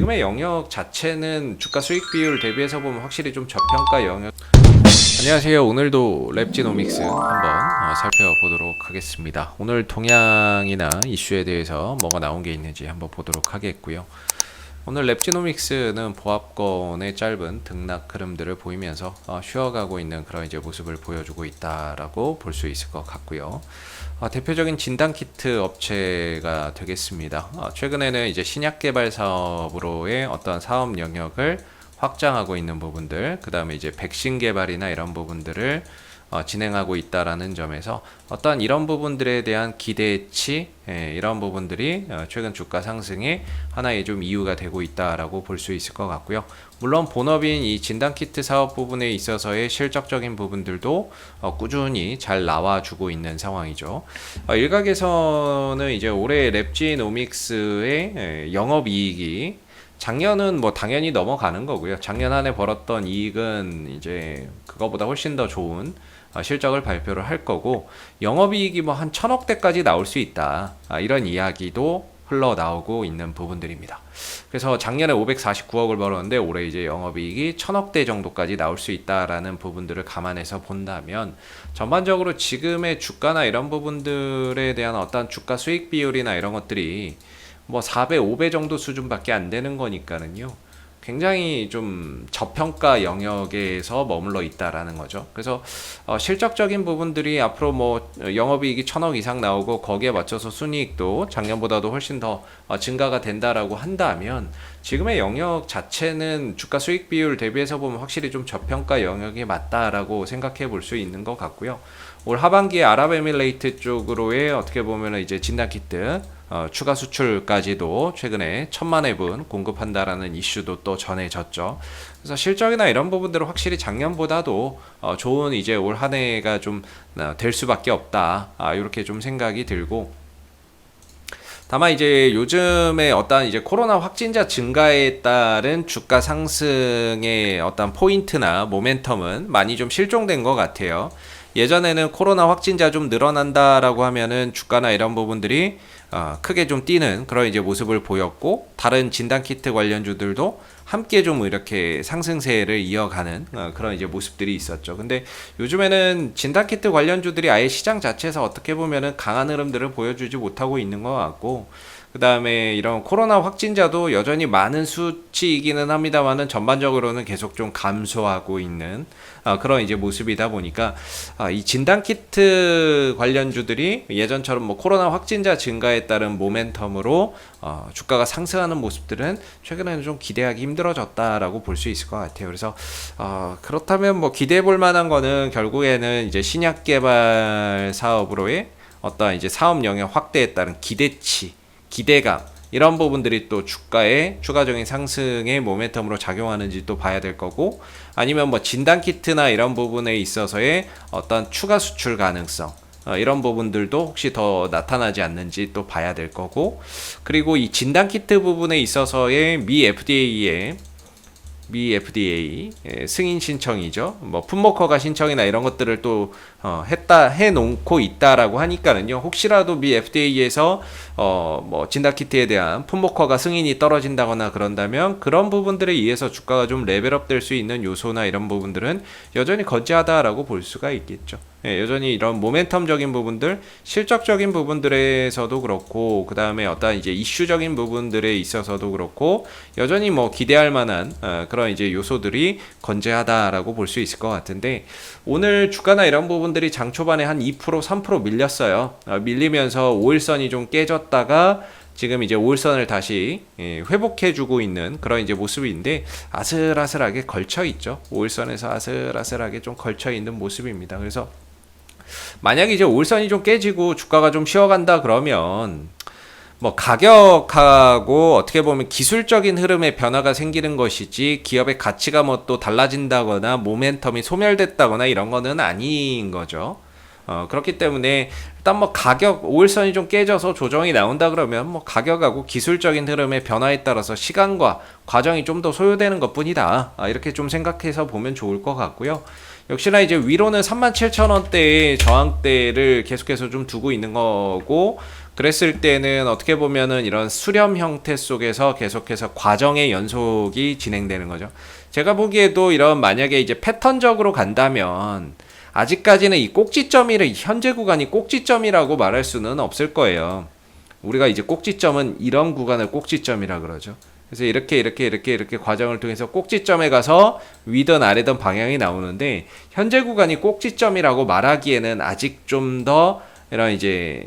지금의 영역 자체는 주가 수익 비율 대비해서 보면 확실히 좀 저평가 영역. 안녕하세요. 오늘도 랩지노믹스 한번 살펴보도록 하겠습니다. 오늘 동향이나 이슈에 대해서 뭐가 나온 게 있는지 한번 보도록 하겠고요. 오늘 랩지노믹스는 보합권의 짧은 등락 흐름들을 보이면서 쉬어가고 있는 그런 이제 모습을 보여주고 있다라고 볼 수 있을 것 같고요. 대표적인 진단키트 업체가 되겠습니다. 최근에는 이제 신약 개발 사업으로의 어떤 사업 영역을 확장하고 있는 부분들, 그 다음에 이제 백신 개발이나 이런 부분들을 진행하고 있다라는 점에서 어떤 이런 부분들에 대한 기대치, 이런 부분들이 최근 주가 상승에 하나의 좀 이유가 되고 있다라고 볼 수 있을 것 같고요. 물론 본업인 이 진단키트 사업 부분에 있어서의 실적적인 부분들도 꾸준히 잘 나와주고 있는 상황이죠. 일각에서는 이제 올해 랩지노믹스의 영업이익이 작년은 뭐 당연히 넘어가는 거고요. 작년 한 해 벌었던 이익은 이제 그거보다 훨씬 더 좋은 실적을 발표를 할 거고, 영업이익이 뭐 한 1000억대까지 나올 수 있다, 이런 이야기도 흘러나오고 있는 부분들입니다. 그래서 작년에 549억을 벌었는데 올해 이제 영업이익이 1000억대 정도까지 나올 수 있다라는 부분들을 감안해서 본다면, 전반적으로 지금의 주가나 이런 부분들에 대한 어떤 주가 수익 비율이나 이런 것들이 뭐 4배, 5배 정도 수준밖에 안 되는 거니까는요, 굉장히 좀 저평가 영역에서 머물러 있다라는 거죠. 그래서 실적적인 부분들이 앞으로 뭐 영업이익이 1000억 이상 나오고 거기에 맞춰서 순이익도 작년보다도 훨씬 더 증가가 된다라고 한다면, 지금의 영역 자체는 주가 수익 비율 대비해서 보면 확실히 좀 저평가 영역이 맞다라고 생각해 볼 수 있는 것 같고요. 올 하반기에 아랍에미레이트 쪽으로의 어떻게 보면 이제 진단키트 추가 수출까지도 최근에 1000만 회분 공급한다라는 이슈도 또 전해졌죠. 그래서 실적이나 이런 부분들은 확실히 작년보다도 좋은 이제 올 한 해가 좀 될 수밖에 없다, 이렇게 좀 생각이 들고, 다만 이제 요즘에 어떤 이제 코로나 확진자 증가에 따른 주가 상승의 어떤 포인트나 모멘텀은 많이 좀 실종된 것 같아요. 예전에는 코로나 확진자 좀 늘어난다라고 하면은 주가나 이런 부분들이 크게 좀 뛰는 그런 이제 모습을 보였고, 다른 진단키트 관련주들도 함께 좀 이렇게 상승세를 이어가는 그런 이제 모습들이 있었죠. 근데 요즘에는 진단키트 관련주들이 아예 시장 자체에서 어떻게 보면은 강한 흐름들을 보여주지 못하고 있는 것 같고, 그 다음에 이런 코로나 확진자도 여전히 많은 수치이기는 합니다만은 전반적으로는 계속 좀 감소하고 있는 그런 이제 모습이다 보니까, 이 진단키트 관련주들이 예전처럼 뭐 코로나 확진자 증가에 따른 모멘텀으로 주가가 상승하는 모습들은 최근에는 좀 기대하기 힘들어졌다라고 볼 수 있을 것 같아요. 그래서 그렇다면 뭐 기대해 볼 만한 거는 결국에는 이제 신약 개발 사업으로의 어떤 이제 사업 영역 확대에 따른 기대치, 기대감, 이런 부분들이 또 주가의 추가적인 상승의 모멘텀으로 작용하는지 또 봐야 될 거고, 아니면 뭐 진단키트나 이런 부분에 있어서의 어떤 추가 수출 가능성, 이런 부분들도 혹시 더 나타나지 않는지 또 봐야 될 거고, 그리고 이 진단키트 부분에 있어서의 미 FDA 승인 신청이죠. 뭐 풋모커가 신청이나 이런 것들을 또 해놓고 있다라고 하니까는요, 혹시라도 미 FDA에서 뭐 진단키트에 대한 풋모커가 승인이 떨어진다거나 그런다면 그런 부분들에 의해서 주가가 좀 레벨업 될 수 있는 요소나 이런 부분들은 여전히 건재하다라고 볼 수가 있겠죠. 여전히 이런 모멘텀적인 부분들, 실적적인 부분들에서도 그렇고, 그 다음에 어떤 이제 이슈적인 부분들에 있어서도 그렇고, 여전히 뭐 기대할 만한 그런 이제 요소들이 건재하다라고 볼 수 있을 것 같은데, 오늘 주가나 이런 부분들이 장 초반에 한 2%, 3% 밀렸어요. 밀리면서 5일선이 좀 깨졌다가 지금 이제 5일선을 다시 회복해주고 있는 그런 이제 모습인데, 아슬아슬하게 걸쳐 있죠. 5일선에서 아슬아슬하게 좀 걸쳐 있는 모습입니다. 그래서 만약에 이제 5일선이 좀 깨지고 주가가 좀 쉬어간다 그러면, 뭐 가격하고 어떻게 보면 기술적인 흐름의 변화가 생기는 것이지, 기업의 가치가 뭐 또 달라진다거나 모멘텀이 소멸됐다거나 이런 거는 아닌 거죠. 그렇기 때문에 일단 뭐 가격 5일선이 좀 깨져서 조정이 나온다 그러면 뭐 가격하고 기술적인 흐름의 변화에 따라서 시간과 과정이 좀 더 소요되는 것뿐이다, 이렇게 좀 생각해서 보면 좋을 것 같고요. 역시나 이제 위로는 37,000원대의 저항대를 계속해서 좀 두고 있는 거고, 그랬을 때는 어떻게 보면은 이런 수렴 형태 속에서 계속해서 과정의 연속이 진행되는 거죠. 제가 보기에도 이런 만약에 이제 패턴적으로 간다면 아직까지는 이 꼭지점이를 현재 구간이 꼭지점이라고 말할 수는 없을 거예요. 우리가 이제 꼭지점은 이런 구간을 꼭지점이라 그러죠. 그래서 이렇게 과정을 통해서 꼭지점에 가서 위든 아래든 방향이 나오는데 현재 구간이 꼭지점이라고 말하기에는 아직 좀 더 이런 이제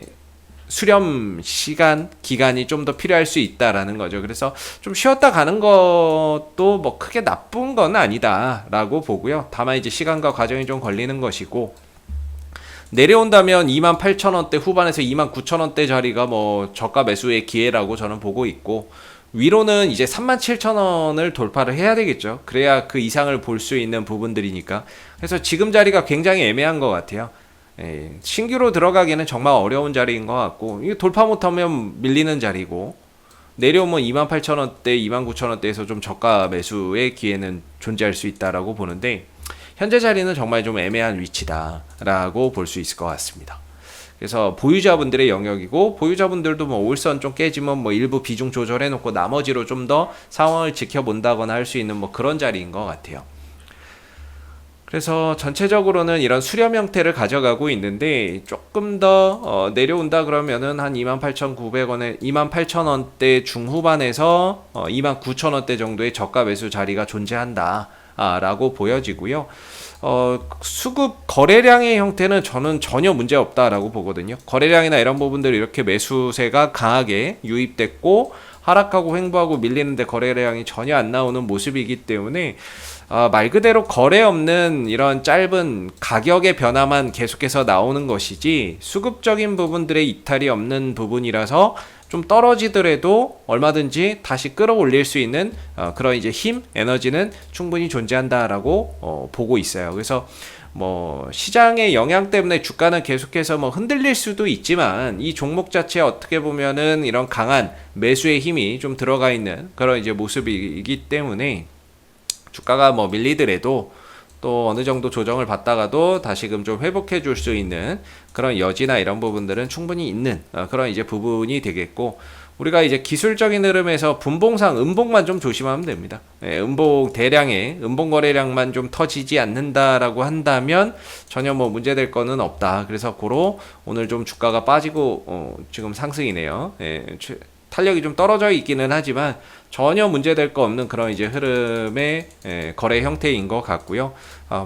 수렴 시간, 기간이 좀 더 필요할 수 있다라는 거죠. 그래서 좀 쉬었다 가는 것도 뭐 크게 나쁜 건 아니다라고 보고요. 다만 이제 시간과 과정이 좀 걸리는 것이고, 내려온다면 28,000원대 후반에서 29,000원대 자리가 뭐 저가 매수의 기회라고 저는 보고 있고, 위로는 이제 37,000원을 돌파를 해야 되겠죠. 그래야 그 이상을 볼 수 있는 부분들이니까. 그래서 지금 자리가 굉장히 애매한 것 같아요. 신규로 들어가기는 정말 어려운 자리인 것 같고, 이거 돌파 못하면 밀리는 자리고, 내려오면 28,000원대, 29,000원대에서 좀 저가 매수의 기회는 존재할 수 있다라고 보는데, 현재 자리는 정말 좀 애매한 위치다라고 볼 수 있을 것 같습니다. 그래서 보유자분들의 영역이고, 보유자분들도 뭐 올선 좀 깨지면 뭐 일부 비중 조절해 놓고 나머지로 좀 더 상황을 지켜본다거나 할 수 있는 뭐 그런 자리인 것 같아요. 그래서 전체적으로는 이런 수렴 형태를 가져가고 있는데, 조금 더 내려온다 그러면은 한 28,900원에 28,000원대 중후반에서 29,000원대 정도의 저가 매수 자리가 존재한다 라고 보여지고요. 수급 거래량의 형태는 저는 전혀 문제 없다라고 보거든요. 거래량이나 이런 부분들 이렇게 매수세가 강하게 유입됐고 하락하고 횡보하고 밀리는데 거래량이 전혀 안 나오는 모습이기 때문에 말 그대로 거래 없는 이런 짧은 가격의 변화만 계속해서 나오는 것이지, 수급적인 부분들의 이탈이 없는 부분이라서 좀 떨어지더라도 얼마든지 다시 끌어올릴 수 있는 그런 이제 힘, 에너지는 충분히 존재한다라고 보고 있어요. 그래서 뭐 시장의 영향 때문에 주가는 계속해서 뭐 흔들릴 수도 있지만, 이 종목 자체에 어떻게 보면은 이런 강한 매수의 힘이 좀 들어가 있는 그런 이제 모습이기 때문에 주가가 뭐 밀리더라도 또 어느 정도 조정을 받다가도 다시금 좀 회복해 줄 수 있는 그런 여지나 이런 부분들은 충분히 있는 그런 이제 부분이 되겠고, 우리가 이제 기술적인 흐름에서 분봉상 음봉만 좀 조심하면 됩니다. 음봉 대량의 음봉 거래량만 좀 터지지 않는다라고 한다면 전혀 뭐 문제될 거는 없다. 그래서 고로 오늘 좀 주가가 빠지고 지금 상승이네요. 탄력이 좀 떨어져 있기는 하지만 전혀 문제될 거 없는 그런 이제 흐름의 거래 형태인 것 같고요.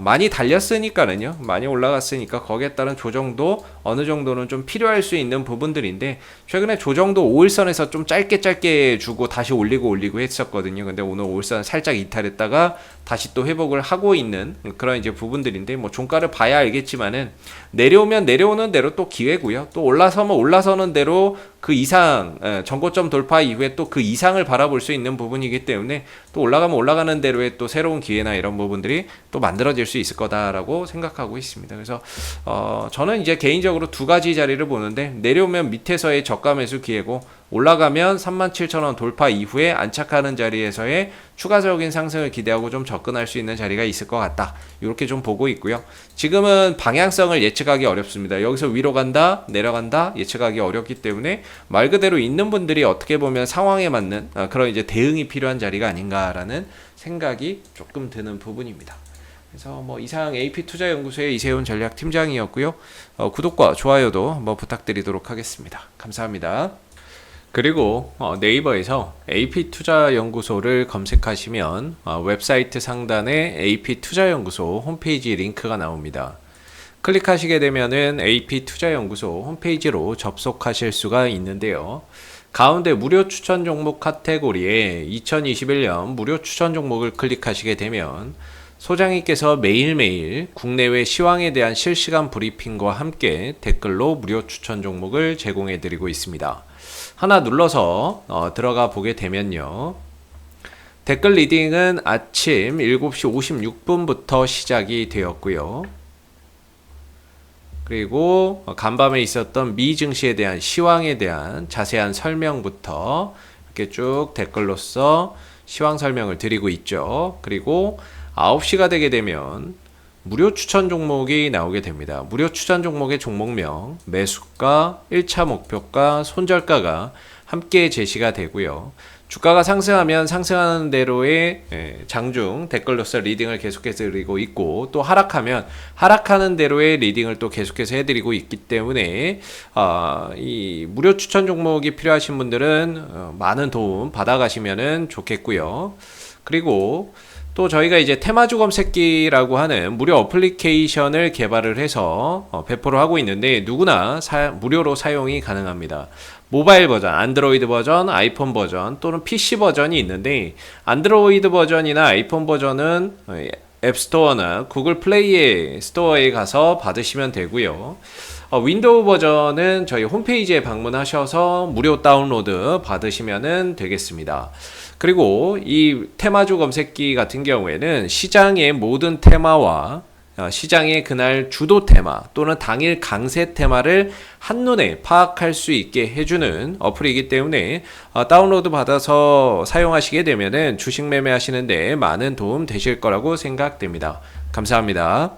많이 달렸으니까는요, 많이 올라갔으니까 거기에 따른 조정도 어느 정도는 좀 필요할 수 있는 부분들인데, 최근에 조정도 5일선에서 좀 짧게 주고 다시 올리고 했었거든요. 근데 오늘 5일선 살짝 이탈했다가 다시 또 회복을 하고 있는 그런 이제 부분들인데, 뭐 종가를 봐야 알겠지만은 내려오면 내려오는 대로 또 기회고요. 또 올라서면 올라서는 대로 그 이상 전고점 돌파 이후에 또 그 이상을 바라볼 수 있는 부분이기 때문에, 또 올라가면 올라가는 대로의 또 새로운 기회나 이런 부분들이 또 만들어질 수 있을 거다라고 생각하고 있습니다. 그래서 저는 이제 개인적으로 두 가지 자리를 보는데, 내려오면 밑에서의 저가 매수 기회고, 올라가면 37,000원 돌파 이후에 안착하는 자리에서의 추가적인 상승을 기대하고 좀 접근할 수 있는 자리가 있을 것 같다, 이렇게 좀 보고 있고요. 지금은 방향성을 예측하기 어렵습니다. 여기서 위로 간다 내려간다 예측하기 어렵기 때문에 말 그대로 있는 분들이 어떻게 보면 상황에 맞는 그런 이제 대응이 필요한 자리가 아닌가라는 생각이 조금 드는 부분입니다. 그래서 뭐 이상 AP투자연구소의 이세훈 전략팀장이었고요. 구독과 좋아요도 한번 부탁드리도록 하겠습니다. 감사합니다. 그리고 네이버에서 AP투자연구소를 검색하시면 웹사이트 상단에 AP투자연구소 홈페이지 링크가 나옵니다. 클릭하시게 되면은 AP투자연구소 홈페이지로 접속하실 수가 있는데요. 가운데 무료 추천 종목 카테고리에 2021년 무료 추천 종목을 클릭하시게 되면 소장님께서 매일매일 국내외 시황에 대한 실시간 브리핑과 함께 댓글로 무료 추천 종목을 제공해 드리고 있습니다. 하나 눌러서 들어가 보게 되면요, 댓글 리딩은 아침 7시 56분부터 시작이 되었고요. 그리고 간밤에 있었던 미 증시에 대한 시황에 대한 자세한 설명부터 이렇게 쭉 댓글로서 시황 설명을 드리고 있죠. 그리고 9시가 되게 되면 무료 추천 종목이 나오게 됩니다. 무료 추천 종목의 종목명, 매수가, 1차 목표가, 손절가가 함께 제시가 되고요. 주가가 상승하면 상승하는 대로의 장중 댓글로서 리딩을 계속해서 드리고 있고, 또 하락하면 하락하는 대로의 리딩을 또 계속해서 해드리고 있기 때문에 이 무료 추천 종목이 필요하신 분들은 많은 도움 받아가시면 좋겠고요. 그리고 또 저희가 이제 테마주 검색기라고 하는 무료 어플리케이션을 개발을 해서 배포를 하고 있는데, 누구나 무료로 사용이 가능합니다. 모바일 버전, 안드로이드 버전, 아이폰 버전 또는 PC 버전이 있는데, 안드로이드 버전이나 아이폰 버전은 앱스토어나 구글 플레이 스토어에 가서 받으시면 되고요. 윈도우 버전은 저희 홈페이지에 방문하셔서 무료 다운로드 받으시면 되겠습니다. 그리고 이 테마주 검색기 같은 경우에는 시장의 모든 테마와 시장의 그날 주도 테마 또는 당일 강세 테마를 한눈에 파악할 수 있게 해주는 어플이기 때문에 다운로드 받아서 사용하시게 되면은 주식 매매하시는데 많은 도움 되실 거라고 생각됩니다. 감사합니다.